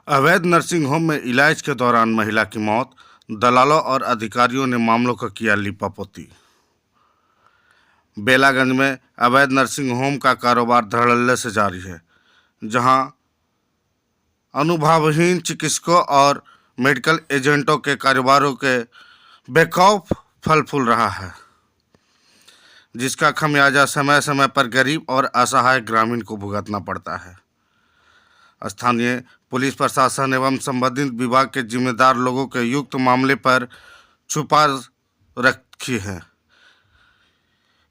अवैध nursing home में इलाज के दौरान महिला की मौत, दलालों और अधिकारियों ने मामलों का किया लीपापोती। बेलागंज में अवैध नर्सिंग होम का कारोबार धड़ल्ले से जारी है, जहां अनुभवहीन चिकित्सकों और मेडिकल एजेंटों के कारोबारों के बेखौफ फल फूल रहा है, जिसका खमियाजा समय समय पर गरीब और असहाय ग्रामीण को भुगतना पड़ता है। स्थानीय पुलिस प्रशासन एवं संबंधित विभाग के जिम्मेदार लोगों के युक्त मामले पर छुपा रखी है,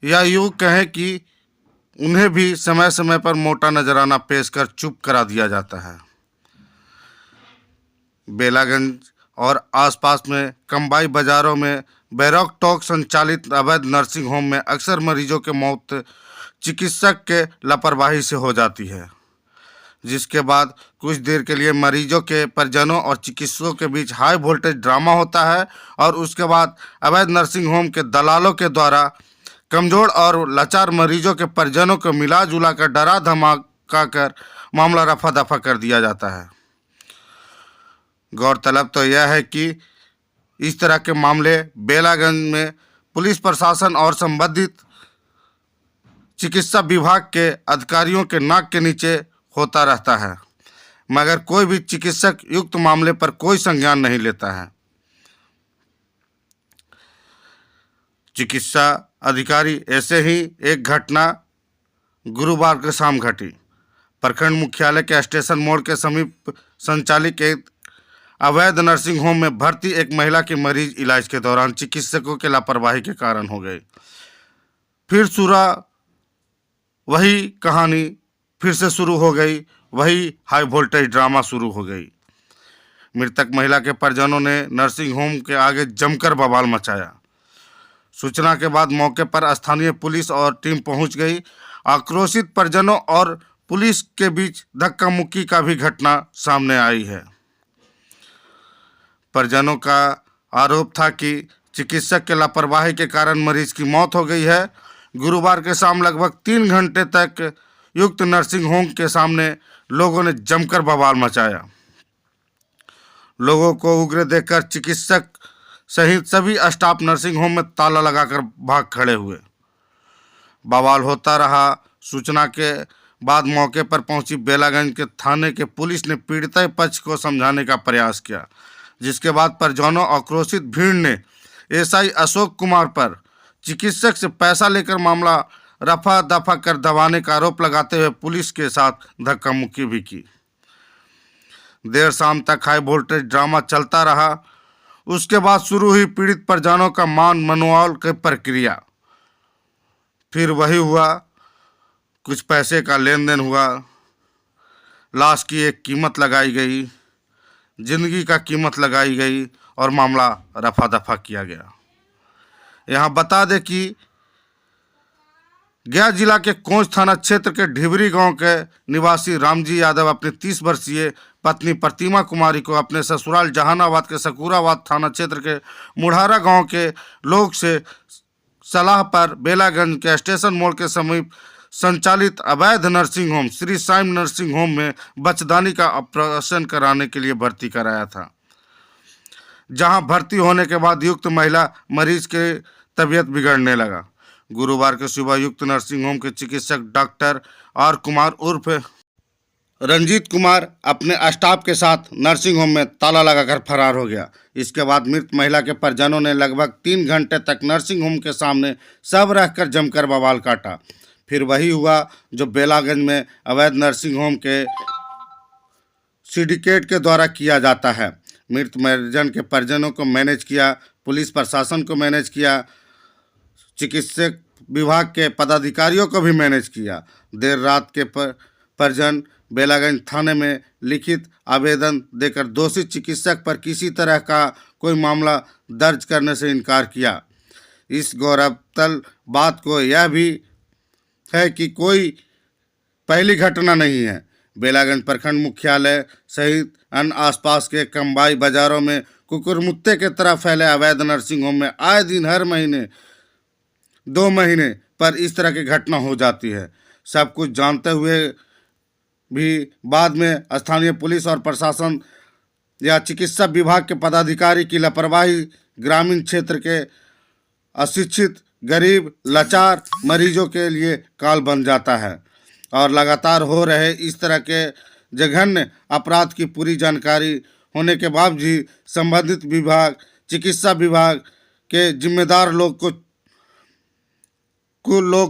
या यूँ कहें कि उन्हें भी समय समय पर मोटा नजराना पेश कर चुप करा दिया जाता है। बेलागंज और आसपास में कंबाई बाजारों में बैरॉक टॉक संचालित अवैध नर्सिंग होम में अक्सर मरीजों की मौत चिकित्सक के लापरवाही से हो जाती है, जिसके बाद कुछ देर के लिए मरीजों के परिजनों और चिकित्सकों के बीच हाई वोल्टेज ड्रामा होता है और उसके बाद अवैध नर्सिंग होम के दलालों के द्वारा कमजोर और लाचार मरीजों के परिजनों को मिला जुला कर डरा धमका कर मामला रफा दफा कर दिया जाता है। गौरतलब तो यह है कि इस तरह के मामले बेलागंज में पुलिस प्रशासन और संबंधित चिकित्सा विभाग के अधिकारियों के नाक के नीचे होता रहता है, मगर कोई भी चिकित्सक युक्त मामले पर कोई संज्ञान नहीं लेता है। चिकित्सा अधिकारी ऐसे ही एक घटना गुरुवार के शाम घटी। प्रखंड मुख्यालय के स्टेशन मोड़ के समीप संचालित एक अवैध नर्सिंग होम में भर्ती एक महिला की मरीज इलाज के दौरान चिकित्सकों के लापरवाही के कारण हो गई। फिर वही कहानी फिर से शुरू हो गई, वही हाई वोल्टेज ड्रामा शुरू हो गई। मृतक महिला के परिजनों ने नर्सिंग होम के आगे जमकर बवाल मचाया। सूचना के बाद मौके पर स्थानीय पुलिस और टीम पहुंच गई। आक्रोशित परिजनों और पुलिस के बीच धक्का मुक्की का भी घटना सामने आई है। परिजनों का आरोप था कि चिकित्सक के लापरवाही के कारण मरीज की मौत हो गई है। गुरुवार के शाम लगभग 3 घंटे तक युक्त नर्सिंग होम के सामने लोगों ने जमकर बवाल मचाया। लोगों को उग्र देखकर चिकित्सक सहित सभी स्टाफ नर्सिंग होम में ताला लगाकर भाग खड़े हुए। बवाल होता रहा। सूचना के बाद मौके पर पहुंची बेलागंज के थाने के पुलिस ने पीड़ित पक्ष को समझाने का प्रयास किया, जिसके बाद परिजनों आक्रोशित भीड़ ने एसआई अशोक कुमार पर चिकित्सक से पैसा लेकर मामला रफा दफा कर दबाने का आरोप लगाते हुए पुलिस के साथ धक्का मुक्की भी की। देर शाम तक हाई वोल्टेज ड्रामा चलता रहा। उसके बाद शुरू हुई पीड़ित परिजनों का मान मनवाल की प्रक्रिया। फिर वही हुआ, कुछ पैसे का लेन देन हुआ, लाश की एक कीमत लगाई गई, जिंदगी का कीमत लगाई गई और मामला रफा दफा किया गया। यहाँ बता दें कि गया जिला के कोंच थाना क्षेत्र के ढिबरी गांव के निवासी रामजी यादव अपनी 30 वर्षीय पत्नी प्रतिमा कुमारी को अपने ससुराल जहानाबाद के सकूराबाद थाना क्षेत्र के मुढ़ारा गांव के लोग से सलाह पर बेलागंज के स्टेशन मोड़ के समीप संचालित अवैध nursing home Shri Sai nursing home में बच्चेदानी का ऑपरेशन कराने के लिए भर्ती कराया था, जहां भर्ती होने के बाद युक्त महिला मरीज के तबीयत बिगड़ने लगा। गुरुवार के सुबह युक्त नर्सिंग होम के चिकित्सक डॉक्टर आर कुमार उर्फ रंजीत कुमार अपने स्टाफ के साथ नर्सिंग होम में ताला लगाकर फरार हो गया। इसके बाद मृत महिला के परिजनों ने लगभग 3 घंटे तक नर्सिंग होम के सामने सब रहकर जमकर बवाल काटा। फिर वही हुआ जो बेलागंज में अवैध नर्सिंग होम के सिंडिकेट के द्वारा किया जाता है। मृत मरीजन के परिजनों को मैनेज किया, पुलिस प्रशासन को मैनेज किया, चिकित्सक विभाग के पदाधिकारियों को भी मैनेज किया। देर रात के परिजन बेलागंज थाने में लिखित आवेदन देकर दोषी चिकित्सक पर किसी तरह का कोई मामला दर्ज करने से इनकार किया। इस गौरतलब बात को यह भी है कि कोई पहली घटना नहीं है। बेलागंज प्रखंड मुख्यालय सहित अन्य आसपास के कंबाई बाजारों में कुकुरमुत्ते की तरह फैले अवैध नर्सिंग होम में आए दिन हर महीने 2 महीने पर इस तरह की घटना हो जाती है। सब कुछ जानते हुए भी बाद में स्थानीय पुलिस और प्रशासन या चिकित्सा विभाग के पदाधिकारी की लापरवाही ग्रामीण क्षेत्र के अशिक्षित, गरीब, लाचार मरीजों के लिए काल बन जाता है और लगातार हो रहे इस तरह के जघन्य अपराध की पूरी जानकारी होने के बावजूद संबंधित विभाग, चिकित्सा विभाग के जिम्मेदार लोग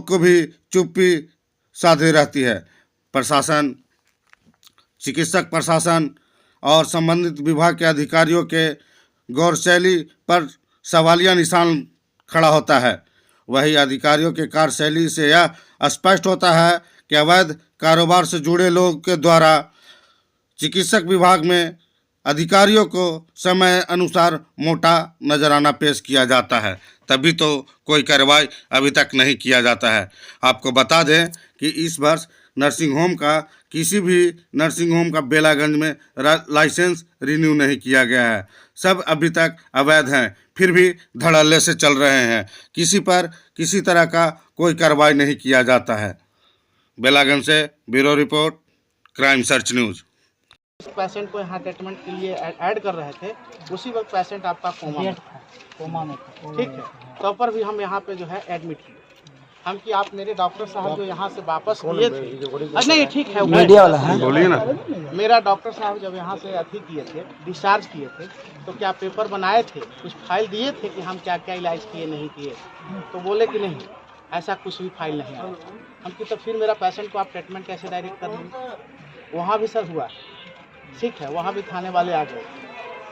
को भी चुप्पी साधे रहती है। प्रशासन, चिकित्सक प्रशासन और संबंधित विभाग के अधिकारियों के गौरशैली पर सवालिया निशान खड़ा होता है। वही अधिकारियों के कार्यशैली से यह स्पष्ट होता है कि अवैध कारोबार से जुड़े लोगों के द्वारा चिकित्सक विभाग में अधिकारियों को समय अनुसार मोटा नजराना पेश किया जाता है, तभी तो कोई कार्रवाई अभी तक नहीं किया जाता है। आपको बता दें कि इस वर्ष नर्सिंग होम का किसी भी नर्सिंग होम का बेलागंज में लाइसेंस रिन्यू नहीं किया गया है। सब अभी तक अवैध हैं, फिर भी धड़ल्ले से चल रहे हैं। किसी पर किसी तरह का कोई कार्रवाई नहीं किया जाता है। बेलागंज से bureau report, crime search news. Patient को यहाँ ट्रीटमेंट के लिए ऐड कर रहे थे, उसी वक्त पेशेंट आपका कोमा में था, ठीक है। तो पर भी हम यहाँ पे जो है एडमिट किए हम कि आप मेरे डॉक्टर साहब जो यहाँ से वापस किए थे, नहीं ठीक है मीडिया वाला है, बोलिए ना। मेरा डॉक्टर साहब जब यहाँ से अथी किए थे, डिस्चार्ज किए थे, तो क्या पेपर बनाए थे, कुछ फाइल दिए थे कि हम क्या क्या इलाज किए नहीं किए, तो बोले कि नहीं ऐसा कुछ भी फाइल नहीं है। हम कि तो फिर मेरा पेशेंट को आप ट्रीटमेंट कैसे डायरेक्ट कर देंगे। वहाँ भी सर हुआ, ठीक है, वहाँ भी थाने वाले आ गए।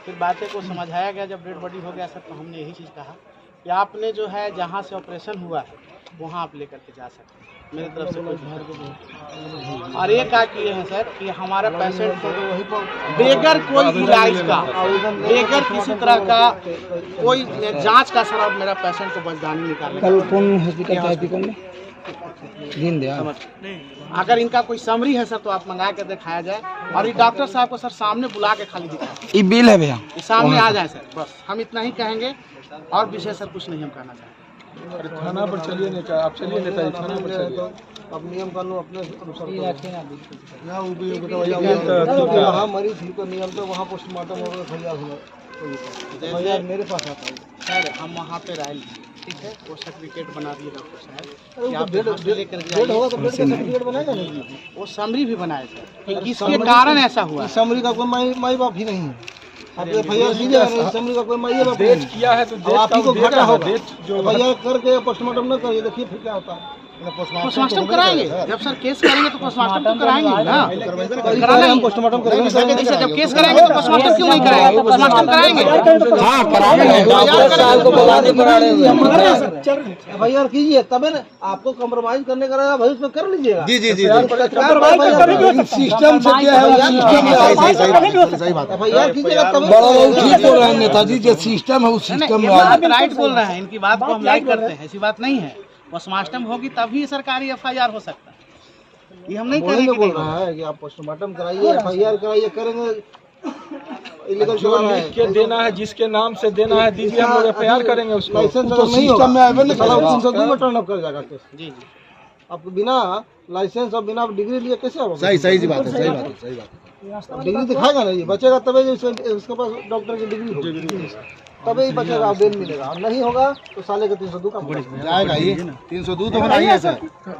फिर बातें को समझाया गया। जब डेड बॉडी हो गया सर, तो हमने यही चीज़ कहा कि आपने जो है जहाँ से ऑपरेशन हुआ है वहाँ आप लेकर के जा सकते हैं, मेरी तरफ से कोई। और ये क्या किए हैं सर कि हमारा पेशेंट को बेगर कोई इलाज का, बेगर किसी तरह का कोई जांच का सर अब मेरा पेशेंट को बचदानी निकालने। अगर इनका कोई समरी है सर तो आप मंगा के दिखाया जाए, और ये डॉक्टर साहब को सर सामने बुला के खाली दिखाए। ये बिल है भैया, सामने आ जाए सर, बस हम इतना ही कहेंगे और विशेष सर कुछ नहीं हम कहना चाहते। थाना पर चलिए नेता, आप चलिए नेताजी थाना पर चलिए। अब नियम कानून अपने अनुसार वहाँ मरीज को नियम तो वहाँ पोस्टमार्टम होगा, भैया मेरे पास आता है सर, हम वहाँ पे राय लिए, ठीक है, वो सर्टिफिकेट बना दिए डॉक्टर साहब, सर्टिफिकेट बनाएगा नहीं, वो समरी भी बनाए सर कि किसके कारण ऐसा हुआ। समरी का कोई माई बाप ही नहीं है, आप भैया सीधे समरी का कोई माई बाप किया है तो आप ही को घाटा होगा। भैया करके पोस्टमार्टम न करिए, देखिए फिर क्या होता है। पोस्टमार्टम कराएंगे, जब सर केस करेंगे तो पोस्टमार्टम तो कराएंगे ना, कराना हम पोस्टमार्टम करेंगे। जब केस करेंगे तो पोस्टमार्टम क्यों नहीं कराएंगे, पोस्टमार्टम कराएंगे। हाँ कराएंगे, भैया कीजिए तब ना, आपको कम्प्रोमाइज करने का रहेगा भाई, उसमें कर लीजिएगा। जी जी जी, सिस्टम से क्या है, सही बात है, भैया कीजिएगा तब ठीक बोल रहे हैं नेताजी, जो सिस्टम है उस सिस्टम में राइट बोल रहे हैं, इनकी बात को हम लाइक करते हैं, ऐसी बात नहीं है। पोस्टमार्टम होगी तभी सरकारी एफआईआर हो सकता है, ये हम नहीं करेंगे। बोल रहा है कि आप पोस्टमार्टम कराइए, एफआईआर कराइए, करेंगे इलीगल जो लिख के देना है, जिसके नाम से देना है दीजिए, हम लोग एफआईआर करेंगे। उसको लाइसेंस तो सिस्टम में आवे ना, 302 में टर्न अप कर जाएगा केस। जी जी, आप बिना लाइसेंस और बिना डिग्री लिए कैसे होगा। सही बात है, सही बात है, सही बात है। डिग्री दिखाएगा नहीं, बचेगा तभी उसके पास डॉक्टर की डिग्री होगी, तभी बचेगा, बेल मिलेगा। और नहीं होगा तो साले का 302 का जाएगा ही। 302 तो होना ही है सर,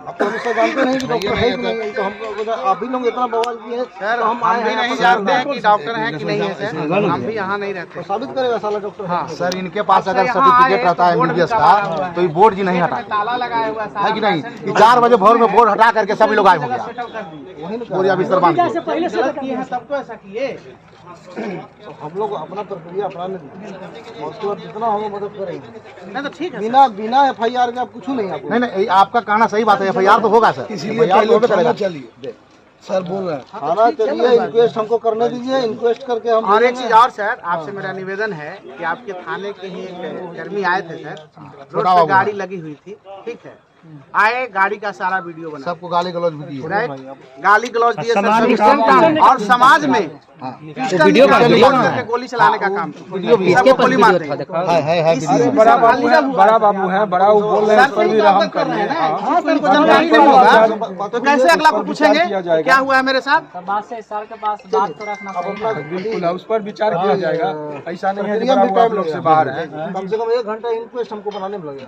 अब तो उससे जानते नहीं कि डॉक्टर है कि नहीं, तो हमको आप भी लोग इतना बवाल किए हैं, तो हम आए हैं नहीं जानते हैं कि डॉक्टर है कि नहीं है सर, हम भी यहाँ नहीं रहते। तो साबित करेगा साला डॉक्टर। हाँ सर, इनके पास अगर सर्टिफिकेट रहता है एमबीबीएस का तो ये बोर्ड जी नहीं हटा, ताला लगाया हुआ है कि नहीं। 4 बजे भोर में बोर्ड हटा करके सभी लोग आए हो गया, पूरी बिस्तर बांध के। पहले से किए हैं तब तो ऐसा किए, तो हम लोग अपना प्रक्रिया अपनाने दीजिए, उसके बाद जितना हम मदद करेंगे। नहीं तो ठीक है, बिना एफआईआर के आप कुछ नहीं। आप नहीं, आपका कहना सही बात है, एफआईआर तो होगा सर, इसीलिए चलिए सर बोल रहे हैं थाना चलिए, इंक्वेस्ट हमको करने दीजिए, इंक्वेस्ट करके हम। और एक चीज और सर, आपसे मेरा निवेदन है कि आपके थाने के ही कर्मी आए थे सर, रोड पे गाड़ी लगी हुई थी, ठीक है, आए, गाड़ी का सारा वीडियो बना, सबको गाली गलौज भी दिए, गाली गलौज दिए सर, और समाज में वीडियो करके गोली चलाने का काम इसके गोली मारते हैं। है बड़ा बाबू है बड़ा वो बोल रहे हैं इस पर भी रहम कर रहे करिए। हैं ना, सर को जानकारी नहीं होगा तो कैसे अगला को पूछेंगे क्या हुआ है मेरे साथ। बात से सर के पास बात तो रखना चाहिए। बिल्कुल उस पर विचार किया जाएगा। ऐसा नहीं है कि बड़ा वो आप लोग से बाहर है। कम से कम 1 घंटा इंक्वेस्ट हमको बनाने में लगेगा,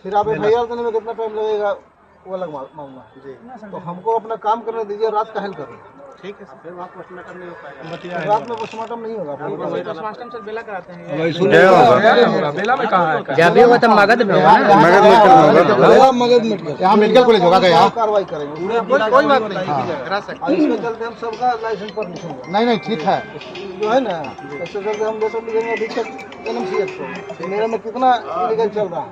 फिर आप FIR देने में कितना टाइम लगेगा वो अलग मामला। तो हमको अपना काम करने दीजिए, रात का हेल्प करें। ठीक है सर, फिर वहाँ पोस्टमार्टम नहीं हो पाएगा। रात में पोस्टमार्टम नहीं होगा। पोस्टमार्टम सर बेला कराते हैं। बेला में कहाँ है? जब भी वो तो मगध में होगा ना। यहाँ मेडिकल कॉलेज होगा क्या? कार्रवाई करेंगे। कोई बात नहीं, करा सकते हैं। इसके चलते हम सबका लाइसेंस पर लिखेंगे। नहीं ठीक है, जो है ना इसके चलते हम लेटर लिखेंगे अधीक्षक NMCH को, मेरे में कितना इलीगल चल रहा है।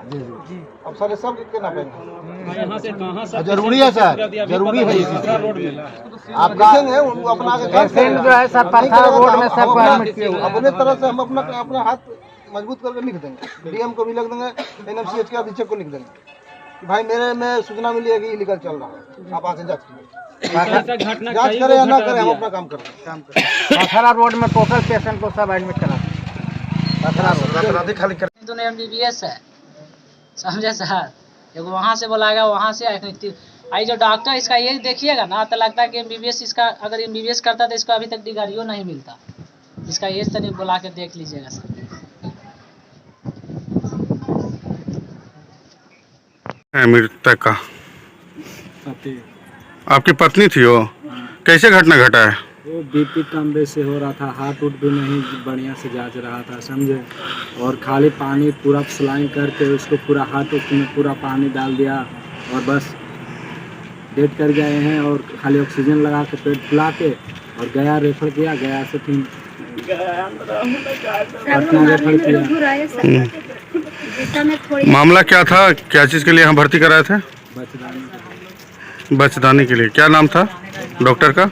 अब सारे सब कहना पड़ेगा। जरूरी है सर, जरूरी है। आप देखेंगे उनको अपना जो है सर पत्थर रोड में सब परमिट किए हुए हैं। अपने तरह से हम अपना हाथ मजबूत करके लिख देंगे। DM को भी लिख देंगे, NMCH के अधीक्षक को लिख देंगे कि भाई मेरे में सूचना मिली है कि इलीगल चल रहा है, आप आके जांच कीजिए। जांच करें या ना करें, हम अपना काम करें। पथरा रोड में टोटल पेशेंट को सब एडमिट करा खाली MBBS है, समझे सर। एगो वहाँ से बोलाएगा, वहाँ से आई जो डॉक्टर इसका ये देखिएगा ना तो लगता है कि MBBS इसका अगर MBBS करता तो इसको अभी तक डिग्रियो नहीं मिलता। इसका ये तनी बुला के देख लीजिएगा सर। मृतक का आपकी पत्नी थी वो, कैसे घटना घटा है? वो BP कम बेसी हो रहा था, हाथ उठ भी नहीं बढ़िया से जांच रहा था, समझे। और खाली पानी पूरा सलाइन करके उसको पूरा हाथ उठ में पूरा पानी डाल दिया और बस डेड कर गए हैं। और खाली ऑक्सीजन लगा के पेट फुला के और गया रेफर किया, गया से फिर पटना रेफर किया। मामला क्या था, क्या चीज़ के लिए यहाँ भर्ती कराए थे? बचदानी के लिए। क्या नाम था डॉक्टर का?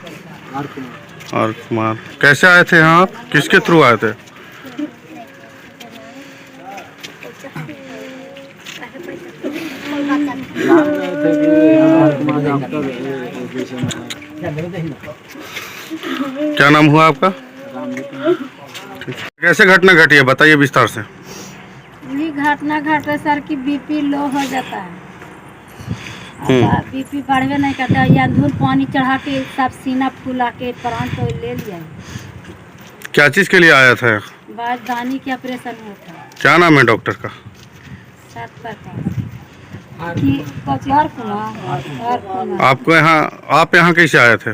और कुमार। कैसे आए थे यहाँ आप, किसके थ्रू आए थे? क्या नाम हुआ आपका? ठीक। कैसे घटना घटी है, बताइए विस्तार से। ये घटना घटे सर की BP लो हो जाता है। BP बढ़वे नहीं करता, या धूल पानी चढ़ा के सब सीना फूला के प्राण तो ले लिया। क्या चीज़ के लिए आया था? बाजदानी के ऑपरेशन हुआ था। क्या नाम है डॉक्टर का? आपको यहाँ, आप यहाँ कैसे आए थे?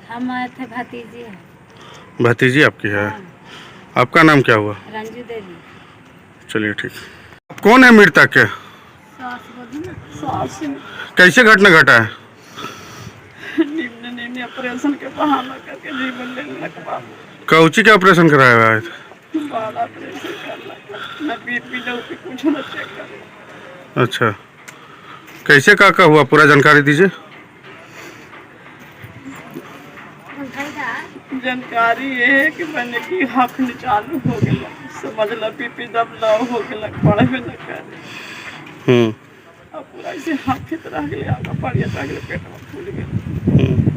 हम आए थे, भतीजी है। भतीजी आपकी है? आपका नाम क्या हुआ? रंजू देवी। चलिए ठीक। कौन है मृतक के? कैसे घटना घटा है? ऑपरेशन के बहाना करके जीवन लेने लगा। कौची के ऑपरेशन कराया हुआ है? बाल ऑपरेशन करना, न BP न कुछ न चेक करना। अच्छा, कैसे का हुआ, पूरा जानकारी दीजिए। जानकारी ये है कि मैंने की हफन चालू हो गया, समझ लो BP दब लो हो गया, पढ़े न करे। अब पूरा ऐसे हाफित रह गया, आगा बढ़िया रह गया, पेट में फूल गया।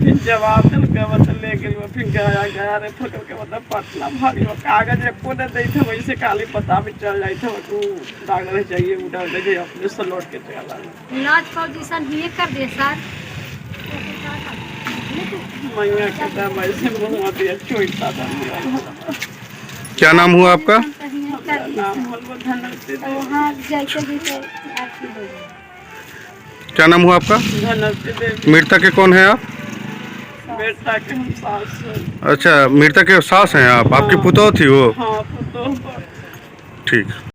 फिर जवाब दिल के मतलब ले गए, फिर गया रे फकर के मतलब पतला भारी हो कागज एको न दै थे, वैसे खाली पता भी चल जाई थे तू डॉक्टर चाहिए उड़ा दे अपने से लौट के चला इलाज पोजीशन ही कर दे सर। मैया के दम ऐसे मुंह दिया चोइता था। क्या नाम हुआ आपका? नाम बोल धनती दे। हाँ जैसे जैसे आरती हो जाए। क्या नाम हुआ आपका? धनती दे। मृतक के कौन है आप? बेटा के हम सास। अच्छा, मृतक के सास हैं आप? आपकी पुतौह थी वो? हाँ पुतौह। ठीक।